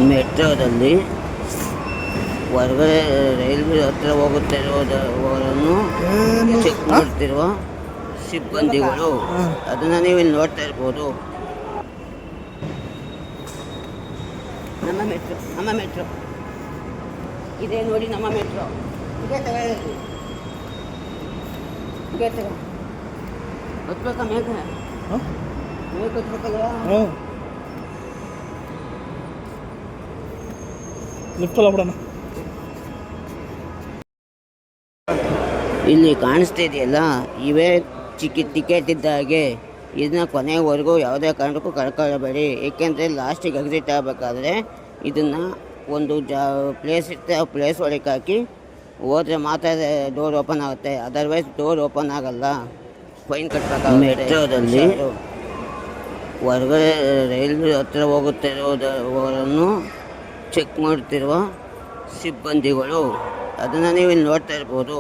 ಮೆಟ್ರೋದಲ್ಲಿ ಹೊರಗಡೆ ರೈಲ್ವೆ ಹತ್ರ ಹೋಗುತ್ತಿರುವುದನ್ನು ಚೆಕ್ ಮಾಡ್ತಿರುವ ಸಿಬ್ಬಂದಿಗಳು, ಅದನ್ನು ನೀವು ಇಲ್ಲಿ ನೋಡ್ತಾ ಇರ್ಬೋದು. ನಮ್ಮ ಮೆಟ್ರೋ ಇದೇ ನೋಡಿ, ನಮ್ಮ ಮೆಟ್ರೋ ಇದೇ ತಗೊಳ್ಳೋದು. ಇದೇ ತಗೋ ಹತ್ಬೇಕಾ ಮೇಘ ಹತ್ಬೇಕಲ್ವಾ? ಲಿಫ್ಟಲ್ಲ ಬಿಡೋಣ. ಇಲ್ಲಿ ಕಾಣಿಸ್ತಾ ಇದೆಯಲ್ಲ, ಇವೇ ಟಿಕೆಟ್ ಇದ್ದ ಹಾಗೆ. ಇದನ್ನ ಕೊನೆವರೆಗೂ ಯಾವುದೇ ಕಾರಣಕ್ಕೂ ಕಳ್ಕೊಳ್ಳಬೇಡಿ. ಏಕೆಂದರೆ ಲಾಸ್ಟಿಗೆ ಎಕ್ಸಿಟ್ ಆಗಬೇಕಾದ್ರೆ ಇದನ್ನು ಒಂದು ಪ್ಲೇಸ್ ಇರುತ್ತೆ, ಆ ಪ್ಲೇಸ್ ಒಳಗೆ ಹಾಕಿ ಹೋದರೆ ಮಾತ್ರ ಡೋರ್ ಓಪನ್ ಆಗುತ್ತೆ. ಅದರ್ವೈಸ್ ಡೋರ್ ಓಪನ್ ಆಗಲ್ಲ, ಫೈನ್ ಕಟ್ಟಬೇಕಾಗುತ್ತೆ. ಮೆಟ್ರೋದಲ್ಲಿ ಹೊರಗಡೆ ರೈಲ್ವೆ ಹತ್ರ ಹೋಗುತ್ತಿರುವುದನ್ನು ಚೆಕ್ ಮಾಡ್ತಿರುವ ಸಿಬ್ಬಂದಿಗಳು, ಅದನ್ನು ನೀವು ಇಲ್ಲಿ ನೋಡ್ತಾ ಇರ್ಬೋದು.